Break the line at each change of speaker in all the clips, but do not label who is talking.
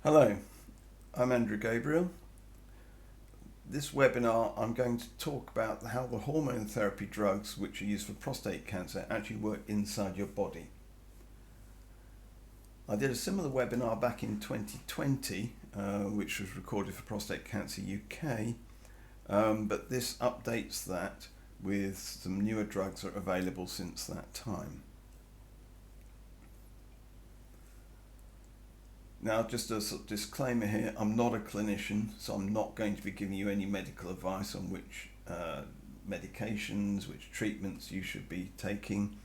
Hello, I'm Andrew Gabriel. This webinar I'm going to talk about how the hormone therapy drugs which are used for prostate cancer actually work inside your body. I did a similar webinar back in 2020 which was recorded for Prostate Cancer UK, but this updates that with some newer drugs that are available since that time. Now, just a sort of disclaimer here, I'm not a clinician, so I'm not going to be giving you any medical advice on which medications, which treatments you should be taking.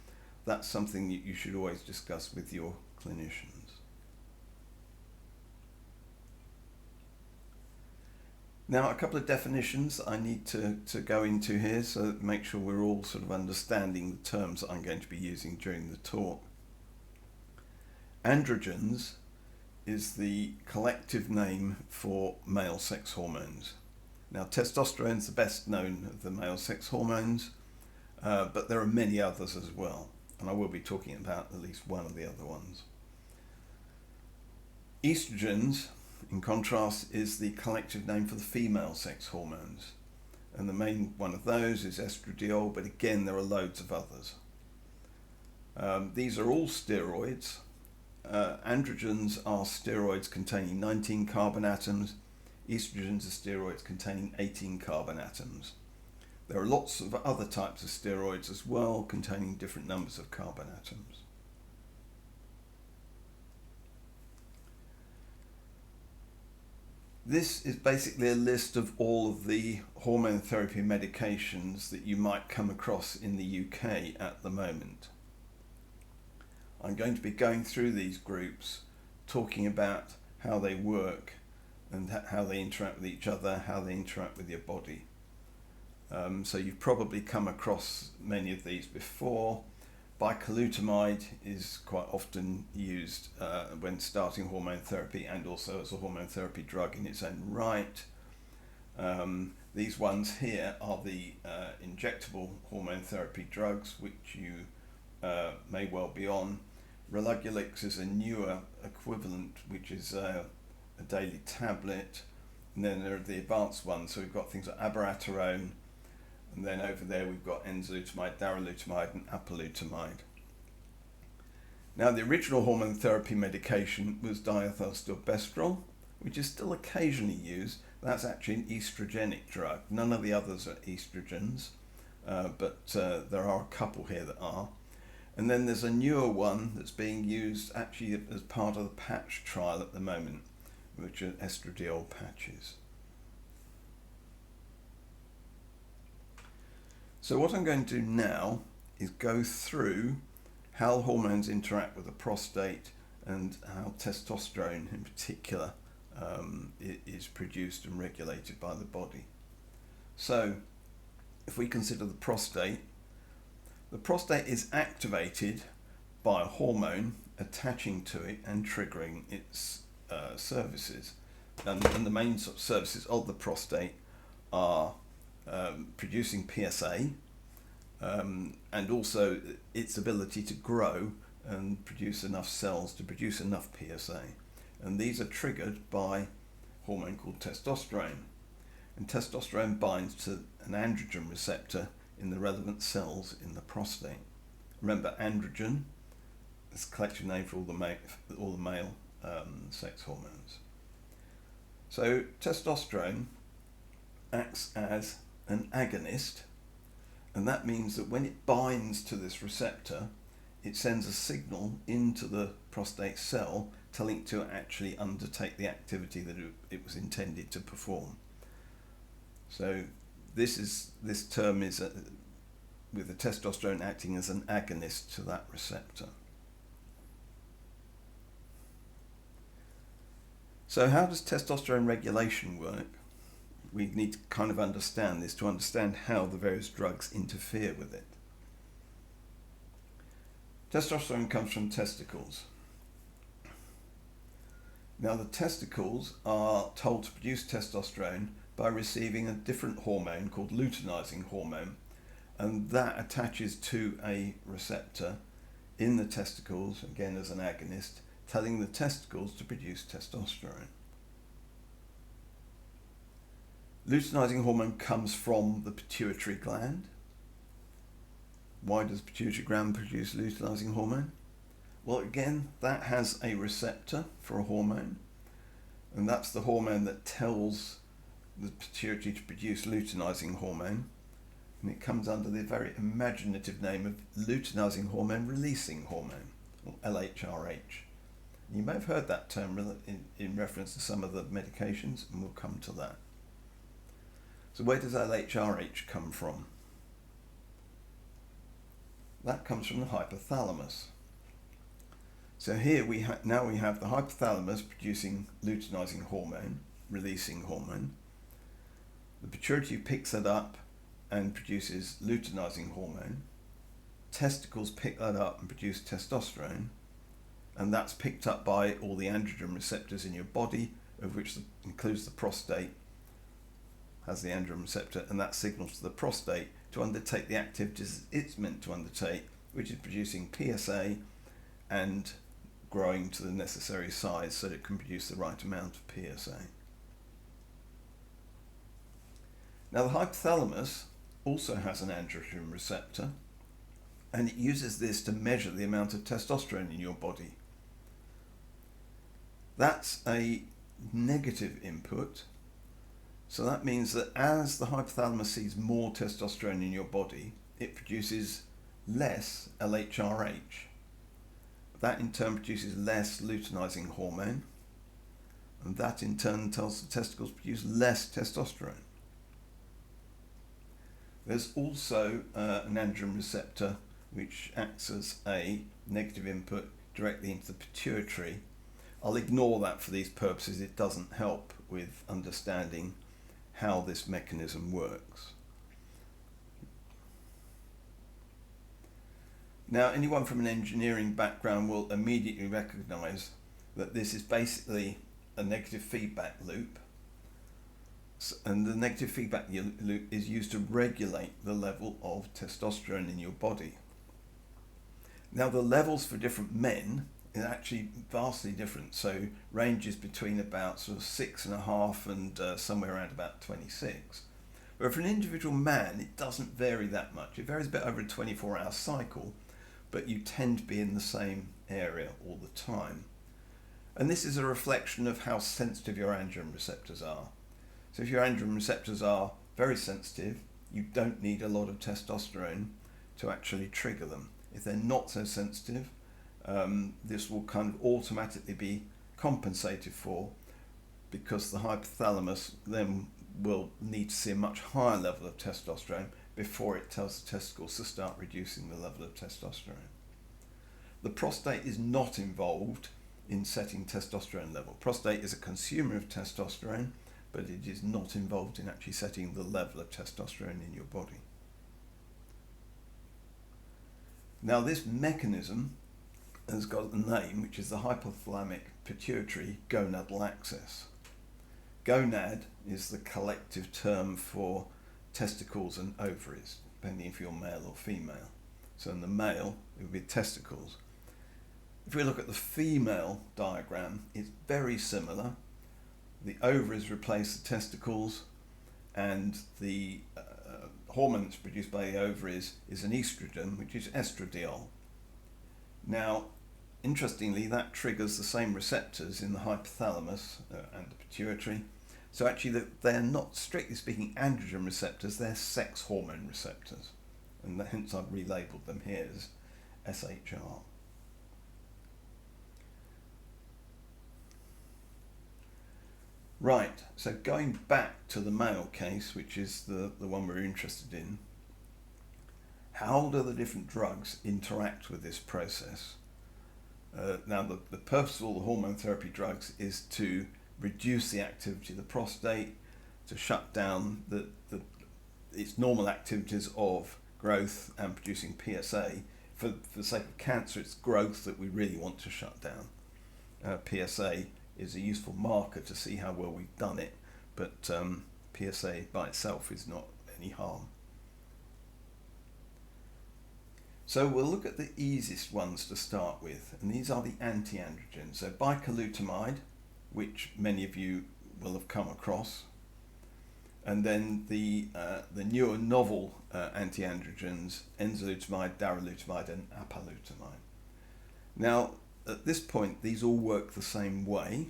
That's something that you should always discuss with your clinicians. Now, a couple of definitions I need to go into here, so make sure we're all sort of understanding the terms that I'm going to be using during the talk. Androgens is the collective name for male sex hormones. Now, testosterone is the best known of the male sex hormones, but there are many others as well, and I will be talking about at least one of the other ones. Estrogens, in contrast, is the collective name for the female sex hormones, and the main one of those is estradiol, but again there are loads of others. These are all steroids. Androgens are steroids containing 19 carbon atoms. Estrogens are steroids containing 18 carbon atoms. There are lots of other types of steroids as well, containing different numbers of carbon atoms. This is basically a list of all of the hormone therapy medications that you might come across in the UK at the moment. I'm going to be going through these groups, talking about how they work and how they interact with each other, how they interact with your body. So you've probably come across many of these before. Bicalutamide is quite often used when starting hormone therapy, and also as a hormone therapy drug in its own right. These ones here are the injectable hormone therapy drugs which you may well be on. Relugolix is a newer equivalent, which is a daily tablet, and then there are the advanced ones. So we've got things like abiraterone, and then over there we've got enzalutamide, darolutamide, and apalutamide. Now, the original hormone therapy medication was diethylstilbestrol, which is still occasionally used. That's actually an estrogenic drug. None of the others are estrogens, but there are a couple here that are. And then there's a newer one that's being used actually as part of the patch trial at the moment, which are estradiol patches. So what I'm going to do now is go through how hormones interact with the prostate and how testosterone in particular is produced and regulated by the body. So if we consider the prostate is activated by a hormone attaching to it and triggering its services. And the main sort of services of the prostate are producing PSA and also its ability to grow and produce enough cells to produce enough PSA. And these are triggered by a hormone called testosterone. And testosterone binds to an androgen receptor in the relevant cells in the prostate. Remember, androgen is a collective name for all the male sex hormones. So testosterone acts as an agonist, and that means that when it binds to this receptor, it sends a signal into the prostate cell telling it to actually undertake the activity that it was intended to perform. So this term is with the testosterone acting as an agonist to that receptor. So how does testosterone regulation work? We need to kind of understand this to understand how the various drugs interfere with it. Testosterone comes from testicles. Now, the testicles are told to produce testosterone by receiving a different hormone called luteinizing hormone, and that attaches to a receptor in the testicles, again as an agonist, telling the testicles to produce testosterone. Luteinizing hormone comes from the pituitary gland. Why does the pituitary gland produce luteinizing hormone? Well, again, that has a receptor for a hormone, and that's the hormone that tells the pituitary to produce luteinizing hormone, and it comes under the very imaginative name of luteinizing hormone releasing hormone, or LHRH. You may have heard that term in reference to some of the medications, and we'll come to that. So where does LHRH come from? That comes from the hypothalamus. So here we have the hypothalamus producing luteinizing hormone, releasing hormone. The pituitary picks it up and produces luteinizing hormone. Testicles pick that up and produce testosterone, and that's picked up by all the androgen receptors in your body, of which includes the prostate, has the androgen receptor, and that signals to the prostate to undertake the activities it's meant to undertake, which is producing PSA and growing to the necessary size so that it can produce the right amount of PSA. Now, the hypothalamus also has an androgen receptor, and it uses this to measure the amount of testosterone in your body. That's a negative input, so that means that as the hypothalamus sees more testosterone in your body, it produces less LHRH. That in turn produces less luteinizing hormone, and that in turn tells the testicles to produce less testosterone. There's also an androgen receptor which acts as a negative input directly into the pituitary. I'll ignore that for these purposes. It doesn't help with understanding how this mechanism works. Now, anyone from an engineering background will immediately recognize that this is basically a negative feedback loop, and the negative feedback loop is used to regulate the level of testosterone in your body. Now, the levels for different men is actually vastly different, so ranges between about sort of 6.5 and somewhere around about 26. But for an individual man, it doesn't vary that much. It varies a bit over a 24-hour cycle, but you tend to be in the same area all the time. And this is a reflection of how sensitive your androgen receptors are. So if your androgen receptors are very sensitive, you don't need a lot of testosterone to actually trigger them. If they're not so sensitive, this will kind of automatically be compensated for, because the hypothalamus then will need to see a much higher level of testosterone before it tells the testicles to start reducing the level of testosterone. The prostate is not involved in setting testosterone level. Prostate is a consumer of testosterone, but it is not involved in actually setting the level of testosterone in your body. Now, this mechanism has got a name, which is the hypothalamic pituitary gonadal axis. Gonad is the collective term for testicles and ovaries, depending if you're male or female. So in the male, it would be testicles. If we look at the female diagram, it's very similar. The ovaries replace the testicles, and the hormone that's produced by the ovaries is an estrogen, which is estradiol. Now, interestingly, that triggers the same receptors in the hypothalamus and the pituitary. So actually, they're not, strictly speaking, androgen receptors, they're sex hormone receptors. And hence I've relabeled them here as SHR. Right, so going back to the male case, which is the one we're interested in, how do the different drugs interact with this process? Now, the purpose of all the hormone therapy drugs is to reduce the activity of the prostate, to shut down its normal activities of growth and producing PSA. For the sake of cancer, it's growth that we really want to shut down. PSA is a useful marker to see how well we've done it, but PSA by itself is not any harm. So we'll look at the easiest ones to start with, and these are the anti-androgens. So bicalutamide, which many of you will have come across, and then the newer novel anti-androgens, enzalutamide, darolutamide, and apalutamide. Now, at this point, these all work the same way.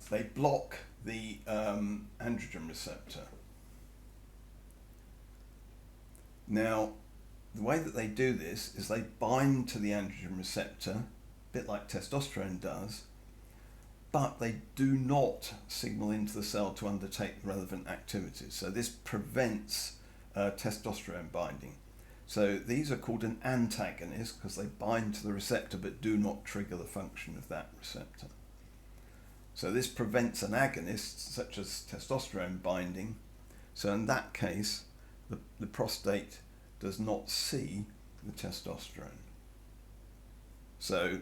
They block the androgen receptor. Now, the way that they do this is they bind to the androgen receptor, a bit like testosterone does, but they do not signal into the cell to undertake relevant activities. So this prevents testosterone binding. So these are called an antagonist because they bind to the receptor but do not trigger the function of that receptor. So this prevents an agonist such as testosterone binding. So in that case, the prostate does not see the testosterone. So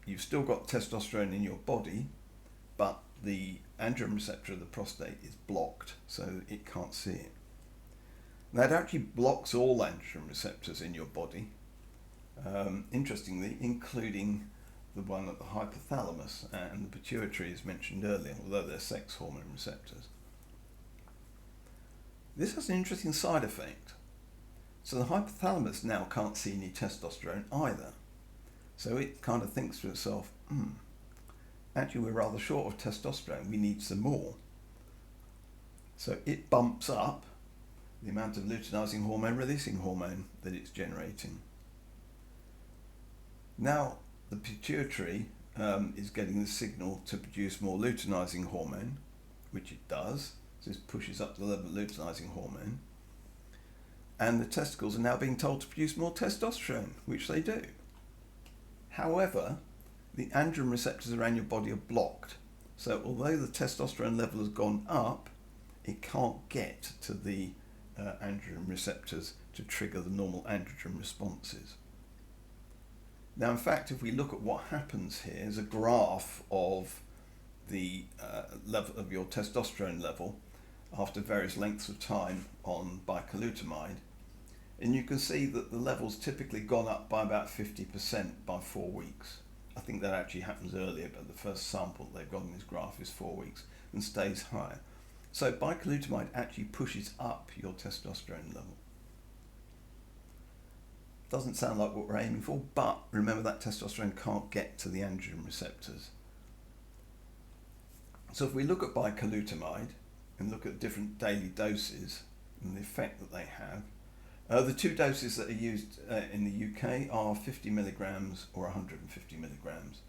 you've still got testosterone in your body, but the androgen receptor of the prostate is blocked, so it can't see it. Now it actually blocks all androgen receptors in your body, interestingly, including the one at the hypothalamus and the pituitary as mentioned earlier, although they're sex hormone receptors. This has an interesting side effect. So the hypothalamus now can't see any testosterone either. So it kind of thinks to itself, actually we're rather short of testosterone, we need some more. So it bumps up the amount of luteinizing hormone releasing hormone that it's generating. Now the pituitary is getting the signal to produce more luteinizing hormone, which it does. So this pushes up the level of luteinizing hormone. And the testicles are now being told to produce more testosterone, which they do. However, the androgen receptors around your body are blocked. So although the testosterone level has gone up, it can't get to the androgen receptors to trigger the normal androgen responses. Now, in fact, if we look at what happens here, is a graph of the level of your testosterone level after various lengths of time on bicalutamide, and you can see that the level's typically gone up by about 50% by 4 weeks. I think that actually happens earlier, but the first sample they've got in this graph is 4 weeks and stays higher. So bicalutamide actually pushes up your testosterone level. Doesn't sound like what we're aiming for, but remember that testosterone can't get to the androgen receptors. So if we look at bicalutamide and look at different daily doses and the effect that they have, the two doses that are used in the UK are 50 milligrams or 150 milligrams.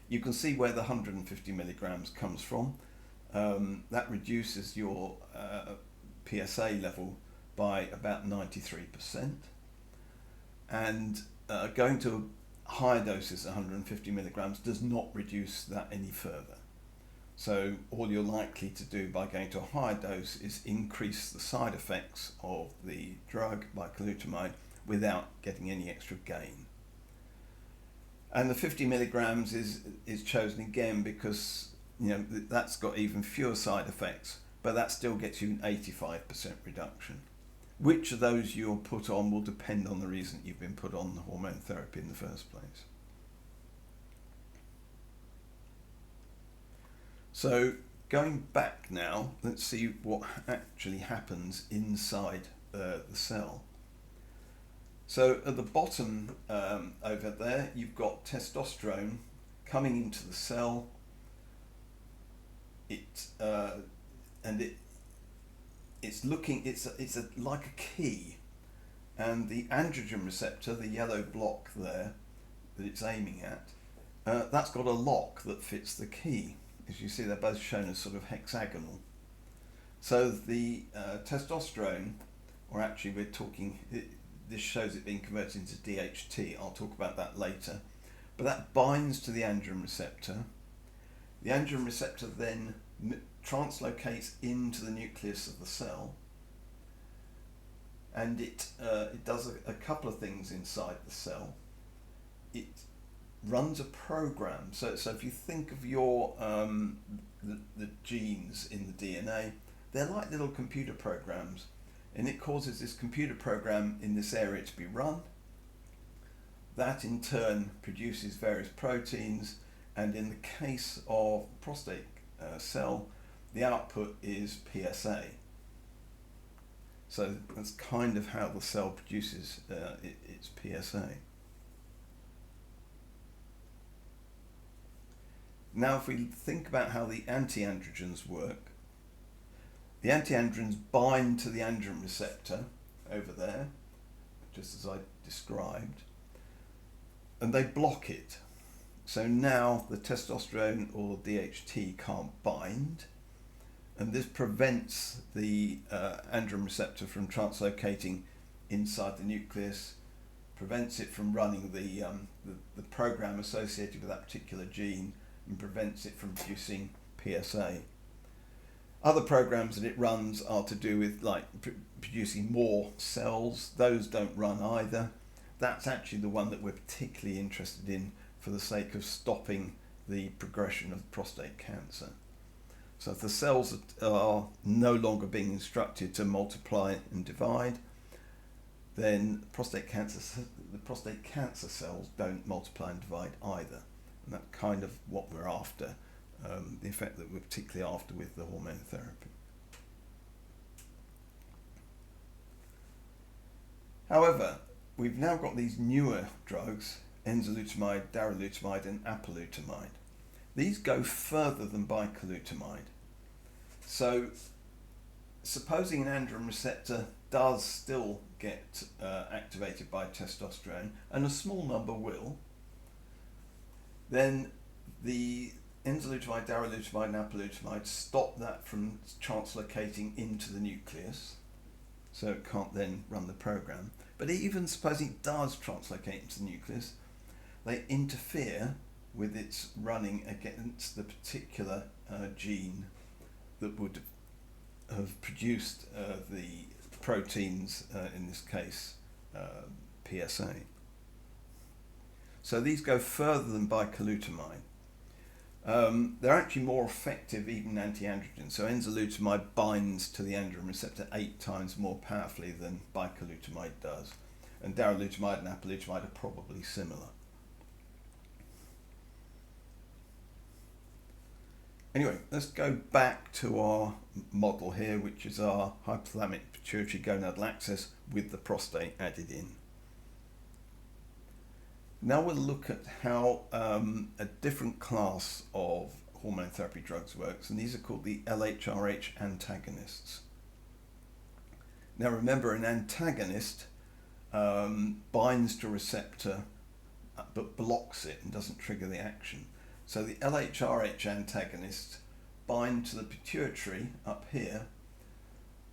You can see where the 150 milligrams comes from. That reduces your PSA level by about 93%. And going to higher doses, 150 milligrams, does not reduce that any further. So all you're likely to do by going to a higher dose is increase the side effects of the drug, bicalutamide, without getting any extra gain. And the 50 milligrams is chosen again because that's got even fewer side effects, but that still gets you an 85% reduction. Which of those you're put on will depend on the reason you've been put on the hormone therapy in the first place. So going back now, let's see what actually happens inside the cell. So at the bottom over there, you've got testosterone coming into the cell. It's like a key, and the androgen receptor, the yellow block there that it's aiming at, that's got a lock that fits the key. As you see, they're both shown as sort of hexagonal. So the testosterone, or actually this shows it being converted into DHT. I'll talk about that later. But that binds to the androgen receptor. The androgen receptor then translocates into the nucleus of the cell, and it does a couple of things inside the cell. It runs a program. So if you think of your the genes in the DNA, they're like little computer programs, and it causes this computer program in this area to be run, That in turn produces various proteins, and in the case of prostate cell, the output is PSA. So that's kind of how the cell produces its PSA. Now if we think about how the anti-androgens work, the anti-androgens bind to the androgen receptor over there, just as I described, and they block it. So now the testosterone or DHT can't bind, and this prevents the androgen receptor from translocating inside the nucleus, prevents it from running the program associated with that particular gene, and prevents it from producing PSA. Other programs that it runs are to do with like producing more cells. Those don't run either. That's actually the one that we're particularly interested in for the sake of stopping the progression of prostate cancer. So if the cells are no longer being instructed to multiply and divide, then the prostate cancer cells don't multiply and divide either. And that's kind of what we're after, the effect that we're particularly after with the hormone therapy. However, we've now got these newer drugs, enzalutamide, darolutamide and apalutamide. These go further than bicalutamide. So supposing an androgen receptor does still get activated by testosterone, and a small number will, then the enzalutamide, darolutamide and apalutamide stop that from translocating into the nucleus, so it can't then run the program. But even supposing it does translocate into the nucleus, they interfere with its running against the particular gene that would have produced the proteins, in this case PSA. So these go further than bicalutamide. They're actually more effective even anti-androgens. So enzalutamide binds to the androgen receptor 8 times more powerfully than bicalutamide does. And darolutamide and apalutamide are probably similar. Anyway, let's go back to our model here, which is our hypothalamic pituitary gonadal axis with the prostate added in. Now we'll look at how a different class of hormone therapy drugs works, and these are called the LHRH antagonists. Now remember, an antagonist binds to a receptor but blocks it and doesn't trigger the action. So the LHRH antagonists bind to the pituitary up here,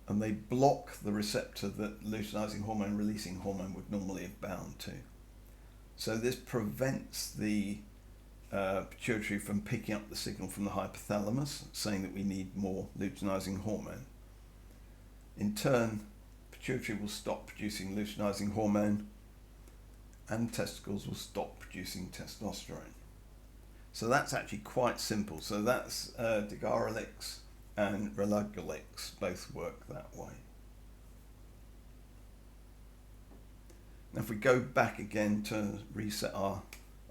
and they block the receptor that luteinizing hormone releasing hormone would normally have bound to. So this prevents the pituitary from picking up the signal from the hypothalamus, saying that we need more luteinizing hormone. In turn, pituitary will stop producing luteinizing hormone, and testicles will stop producing testosterone. So that's actually quite simple. So that's Degarelix and Relugolix both work that way. Now if we go back again to reset our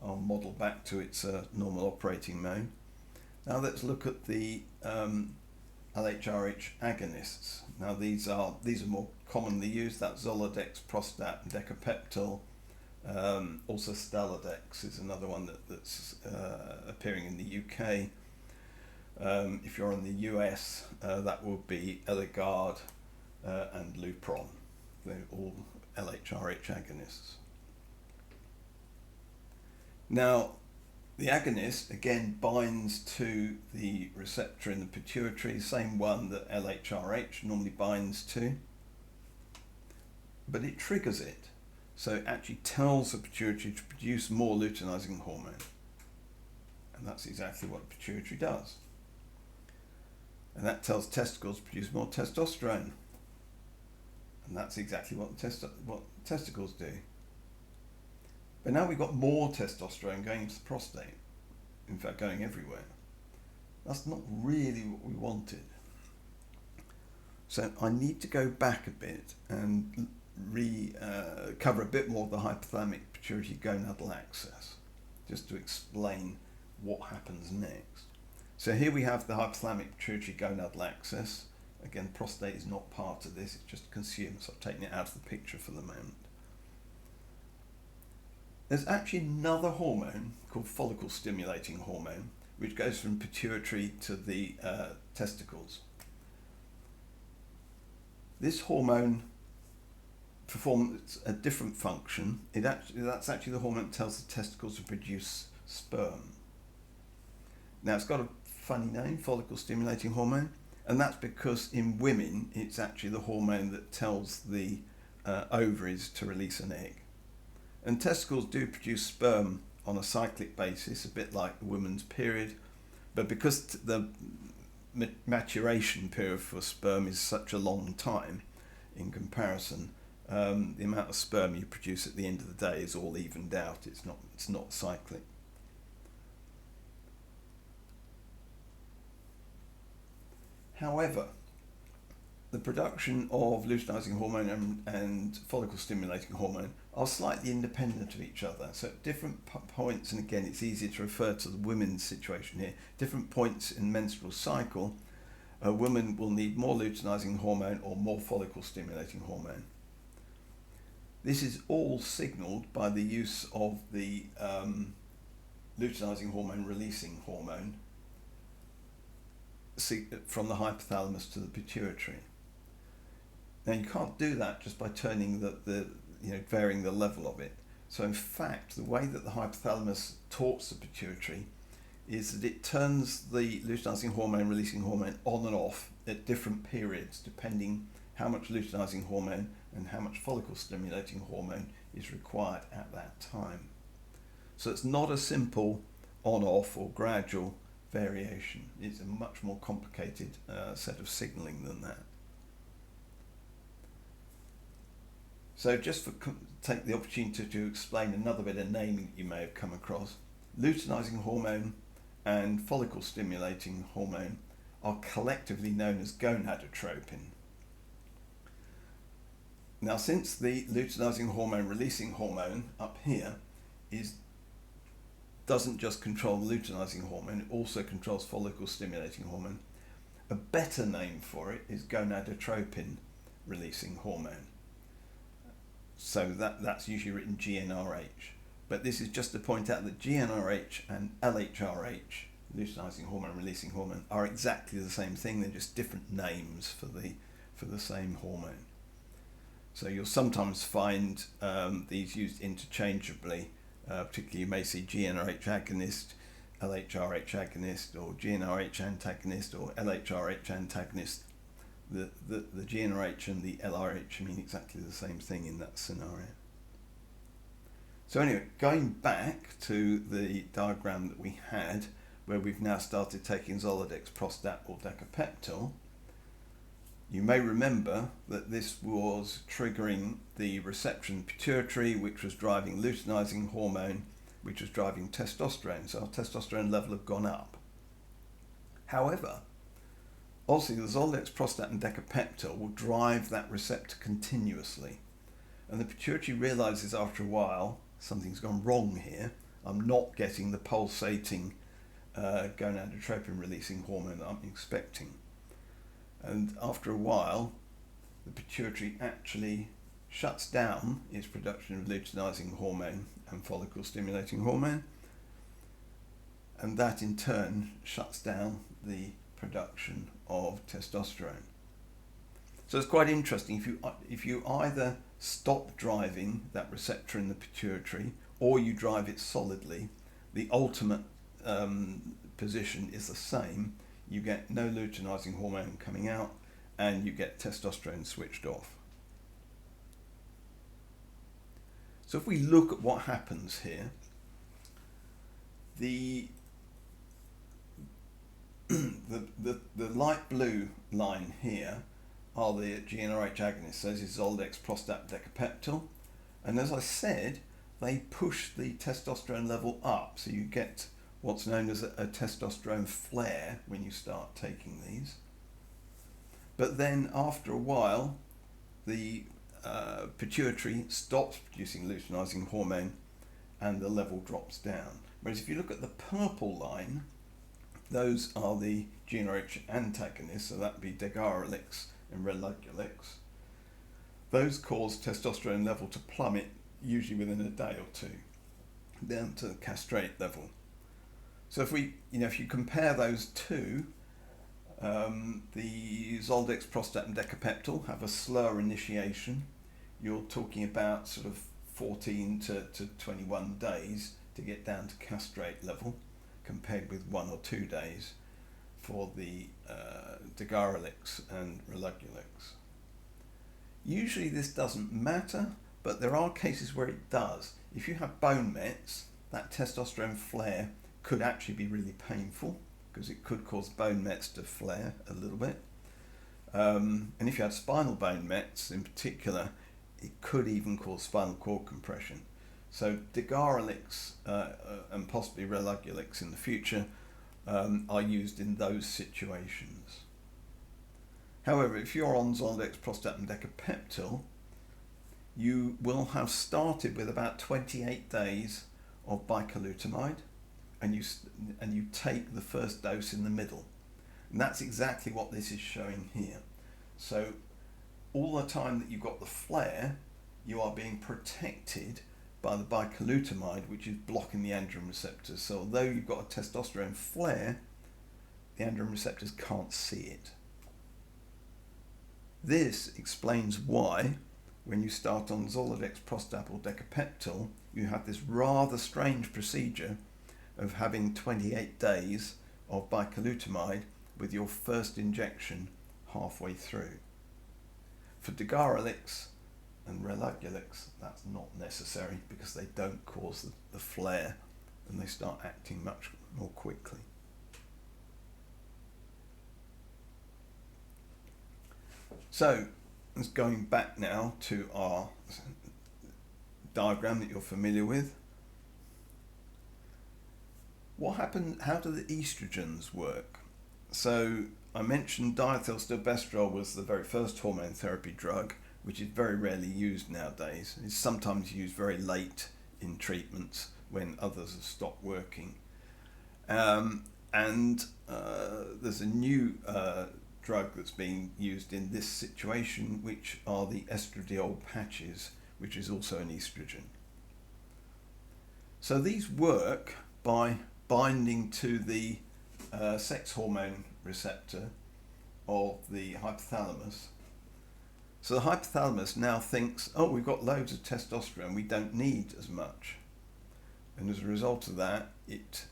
model back to its normal operating mode, now let's look at the LHRH agonists. Now these are more commonly used. That's Zoladex, Prostat, and Decapeptyl. Also Staladex is another one that's appearing in the UK. If you're in the US, that will be Eligard and Lupron. They're all LHRH agonists. Now, the agonist again binds to the receptor in the pituitary, same one that LHRH normally binds to, but it triggers it. So it actually tells the pituitary to produce more luteinizing hormone. And that's exactly what the pituitary does. And that tells testicles to produce more testosterone. And that's exactly what testicles do. But now we've got more testosterone going into the prostate. In fact, going everywhere. That's not really what we wanted. So I need to go back a bit and cover a bit more of the hypothalamic pituitary gonadal axis, just to explain what happens next. So here we have the hypothalamic pituitary gonadal axis. Again, prostate is not part of this, it's just consumed, so I've taken it out of the picture for the moment. There's actually another hormone called follicle stimulating hormone, which goes from pituitary to the testicles. This hormone performs a different function. That's actually the hormone that tells the testicles to produce sperm. Now, it's got a funny name, follicle stimulating hormone, and that's because in women it's actually the hormone that tells the ovaries to release an egg. And testicles do produce sperm on a cyclic basis, a bit like the woman's period, but because the maturation period for sperm is such a long time in comparison, the amount of sperm you produce at the end of the day is all evened out. It's not cyclic. However, the production of luteinizing hormone and follicle stimulating hormone are slightly independent of each other. So at different points, and again it's easier to refer to the women's situation here, different points in menstrual cycle, a woman will need more luteinizing hormone or more follicle stimulating hormone. This is all signalled by the use of the luteinizing hormone releasing hormone from the hypothalamus to the pituitary. Now you can't do that just by turning varying the level of it. So in fact, the way that the hypothalamus talks the pituitary is that it turns the luteinizing hormone releasing hormone on and off at different periods, depending how much luteinizing hormone and how much follicle stimulating hormone is required at that time. So it's not a simple on-off or gradual variation. It's a much more complicated set of signalling than that. So just take the opportunity to explain another bit of naming that you may have come across. Luteinizing hormone and follicle stimulating hormone are collectively known as gonadotropin. Now, since the luteinizing hormone releasing hormone up here doesn't just control the luteinizing hormone, it also controls follicle stimulating hormone. A better name for it is gonadotropin releasing hormone. So that's usually written GnRH. But this is just to point out that GnRH and LHRH, luteinizing hormone releasing hormone, are exactly the same thing. They're just different names for the same hormone. So you'll sometimes find these used interchangeably. Particularly, you may see GnRH agonist, LHRH agonist, or GnRH antagonist, or LHRH antagonist. The GnRH and the LRH mean exactly the same thing in that scenario. So anyway, going back to the diagram that we had, where we've now started taking Zoladex, Prostat, or Decapeptyl, you may remember that this was triggering the reception pituitary, which was driving luteinizing hormone, which was driving testosterone. So our testosterone level had gone up. However, obviously the Zoladex, Prostat, and Decapeptyl will drive that receptor continuously. And the pituitary realizes after a while, something's gone wrong here. I'm not getting the pulsating gonadotropin releasing hormone that I'm expecting. And after a while, the pituitary actually shuts down its production of luteinizing hormone and follicle stimulating hormone, and that in turn shuts down the production of testosterone. So it's quite interesting. If you either stop driving that receptor in the pituitary or you drive it solidly, the ultimate position is the same. You get no luteinizing hormone coming out, and you get testosterone switched off. So if we look at what happens here, the light blue line here are the GnRH agonists. So this is Zoladex, Prostat, Decapeptyl, and as I said, they push the testosterone level up, so you get what's known as a testosterone flare when you start taking these. But then after a while, the pituitary stops producing luteinizing hormone and the level drops down. Whereas if you look at the purple line, those are the GnRH antagonists, so that would be degarelix and relugulix. Those cause testosterone level to plummet, usually within a day or two, down to the castrate level. So if you compare those two, the Zoldex, Prostate and Decapeptyl have a slower initiation. You're talking about sort of 14 to 21 days to get down to castrate level, compared with 1 or 2 days for the degarelix and relugulix. Usually this doesn't matter, but there are cases where it does. If you have bone mets, that testosterone flare could actually be really painful, because it could cause bone mets to flare a little bit. And if you had spinal bone mets in particular, it could even cause spinal cord compression. So degarelix and possibly relugulix in the future are used in those situations. However, if you're on Zoldex, Prostate and Decapeptyl, you will have started with about 28 days of bicalutamide, and you take the first dose in the middle. And that's exactly what this is showing here. So all the time that you've got the flare, you are being protected by the bicalutamide, which is blocking the androgen receptors. So although you've got a testosterone flare, the androgen receptors can't see it. This explains why, when you start on Zoldex, Prostate or Decapeptyl, you have this rather strange procedure of having 28 days of bicalutamide with your first injection halfway through. For degarelix and relugulix, that's not necessary, because they don't cause the flare and they start acting much more quickly. So, let's going back now to our diagram that you're familiar with. What happened? How do the estrogens work? So I mentioned diethylstilbestrol was the very first hormone therapy drug, which is very rarely used nowadays. It's sometimes used very late in treatments when others have stopped working. There's a new drug that's being used in this situation, which are the estradiol patches, which is also an estrogen. So these work by binding to the sex hormone receptor of the hypothalamus. So the hypothalamus now thinks, oh, we've got loads of testosterone, we don't need as much. And as a result of that, it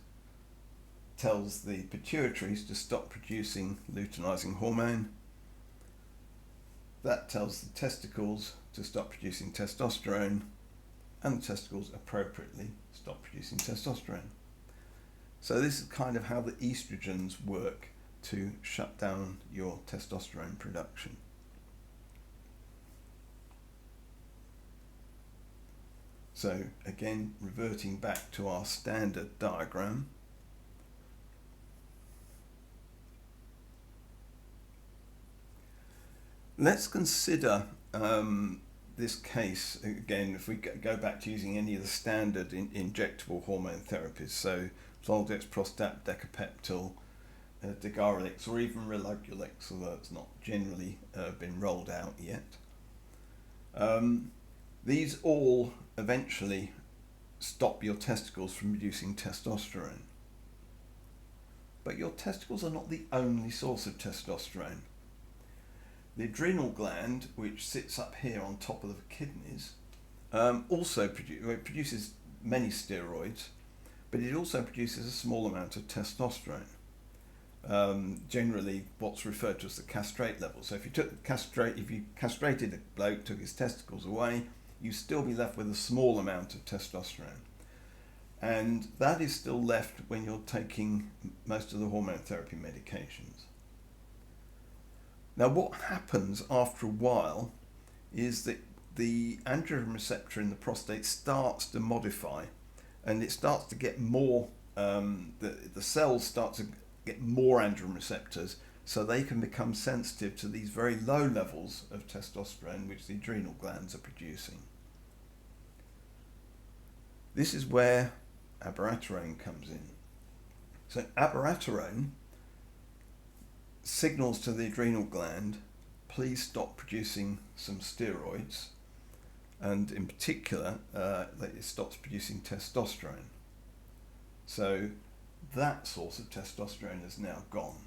tells the pituitaries to stop producing luteinizing hormone. That tells the testicles to stop producing testosterone, and the testicles appropriately stop producing testosterone. So this is kind of how the estrogens work to shut down your testosterone production. So again, reverting back to our standard diagram. Let's consider this case again, if we go back to using any of the standard injectable hormone therapies, so Zoldex, Prostate, Decapeptyl, degarelix, or even relugulix, although it's not generally been rolled out yet. These all eventually stop your testicles from producing testosterone. But your testicles are not the only source of testosterone. The adrenal gland, which sits up here on top of the kidneys, also produces many steroids, but it also produces a small amount of testosterone. Generally, what's referred to as the castrate level. So if you castrated a bloke, took his testicles away, you'd still be left with a small amount of testosterone, and that is still left when you're taking most of the hormone therapy medications. Now, what happens after a while is that the androgen receptor in the prostate starts to modify, and it starts to get more, the cells start to get more androgen receptors, So they can become sensitive to these very low levels of testosterone which the adrenal glands are producing. This is where abiraterone comes in. So abiraterone signals to the adrenal gland, please stop producing some steroids, and in particular that it stops producing testosterone. So that source of testosterone is now gone.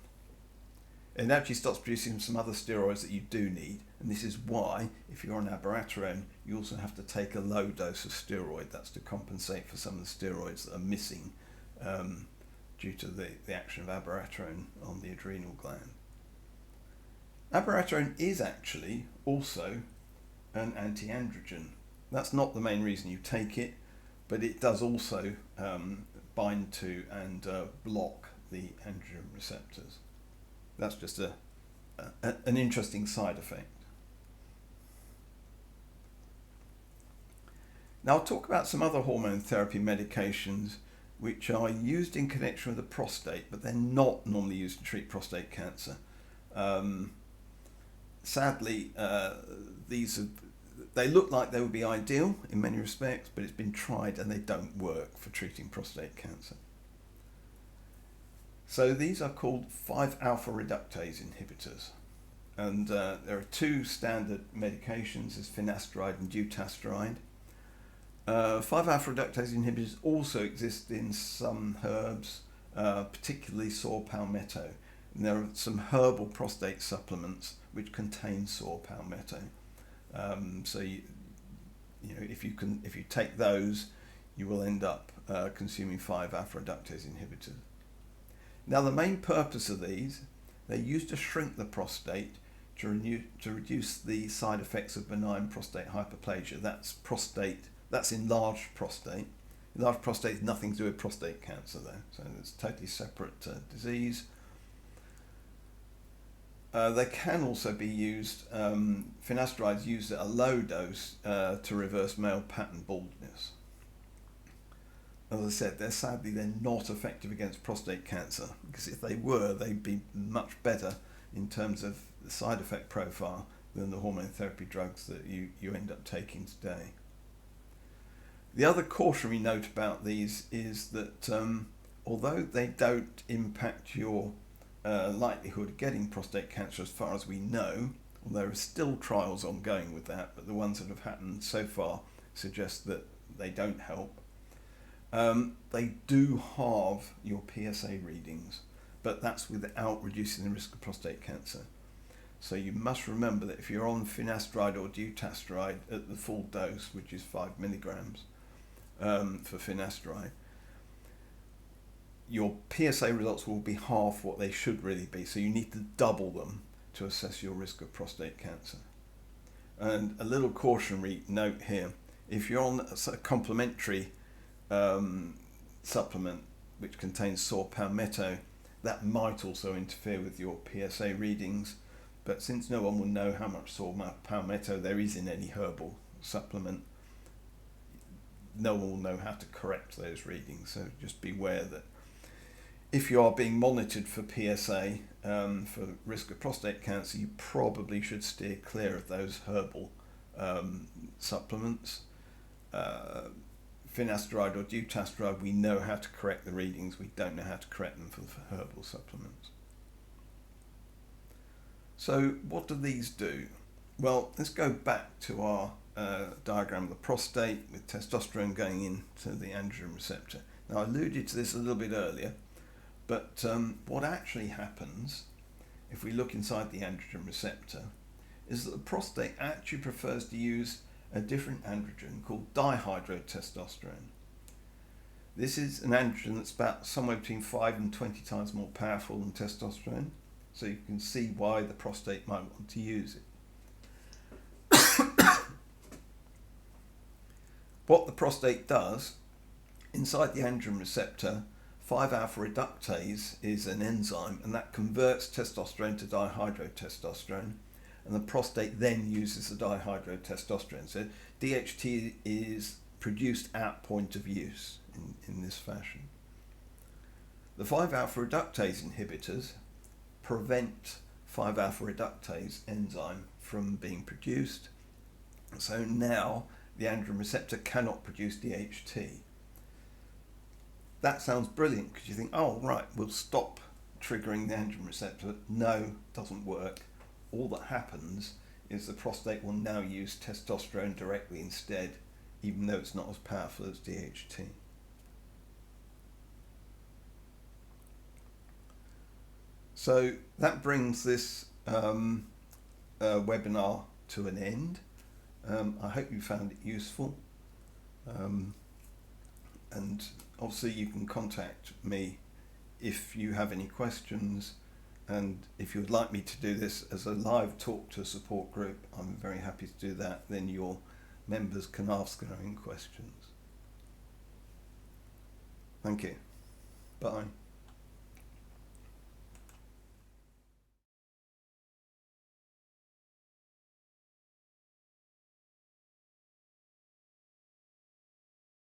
It actually stops producing some other steroids that you do need, and this is why, if you're on abiraterone, you also have to take a low dose of steroid. That's to compensate for some of the steroids that are missing due to the action of abiraterone on the adrenal gland. Abiraterone is actually also an anti-androgen. That's not the main reason you take it, but it does also bind to and block the androgen receptors. That's just an interesting side effect. Now I'll talk about some other hormone therapy medications which are used in connection with the prostate, but they're not normally used to treat prostate cancer. Sadly, they look like they would be ideal in many respects, but it's been tried and they don't work for treating prostate cancer. So these are called 5-alpha reductase inhibitors, and there are two standard medications: there's finasteride and dutasteride. 5-alpha reductase inhibitors also exist in some herbs, particularly saw palmetto. And there are some herbal prostate supplements which contain saw palmetto. So if you take those, you will end up consuming 5-alpha reductase inhibitors. Now the main purpose of these, they're used to shrink the prostate to reduce the side effects of benign prostate hyperplasia. That's enlarged prostate. Enlarged prostate has nothing to do with prostate cancer though, so it's a totally separate disease. They can also be used, finasteride is used at a low dose to reverse male pattern baldness. As I said, they're not effective against prostate cancer, because if they were, they'd be much better in terms of the side effect profile than the hormone therapy drugs that you end up taking today. The other cautionary note about these is that although they don't impact your likelihood of getting prostate cancer as far as we know, there are still trials ongoing with that, but the ones that have happened so far suggest that they don't help. They do halve your PSA readings, but that's without reducing the risk of prostate cancer. So you must remember that if you're on finasteride or dutasteride at the full dose, which is 5 milligrams for finasteride, your PSA results will be half what they should really be. So you need to double them to assess your risk of prostate cancer. And a little cautionary note here: if you're on a complementary supplement which contains saw palmetto, that might also interfere with your PSA readings, but since no one will know how much saw palmetto there is in any herbal supplement, no one will know how to correct those readings. So just beware that if you are being monitored for PSA for risk of prostate cancer, you probably should steer clear of those herbal supplements. Finasteride or dutasteride, we know how to correct the readings, we don't know how to correct them for the herbal supplements. So what do these do? Well, let's go back to our diagram of the prostate with testosterone going into the androgen receptor. Now I alluded to this a little bit earlier, but what actually happens if we look inside the androgen receptor is that the prostate actually prefers to use a different androgen called dihydrotestosterone. This is an androgen that's about somewhere between 5 and 20 times more powerful than testosterone, so you can see why the prostate might want to use it. What the prostate does, inside the androgen receptor, 5-alpha reductase is an enzyme, and that converts testosterone to dihydrotestosterone, and the prostate then uses the dihydrotestosterone. So DHT is produced at point of use in this fashion. The 5-alpha reductase inhibitors prevent 5-alpha reductase enzyme from being produced. So now the androgen receptor cannot produce DHT. That sounds brilliant because you think, oh right, we'll stop triggering the androgen receptor. No, doesn't work. All that happens is the prostate will now use testosterone directly instead, even though it's not as powerful as DHT. So that brings this webinar to an end. I hope you found it useful. And obviously you can contact me if you have any questions, and if you would like me to do this as a live talk to a support group, I'm very happy to do that. Then your members can ask their own questions. Thank you. Bye.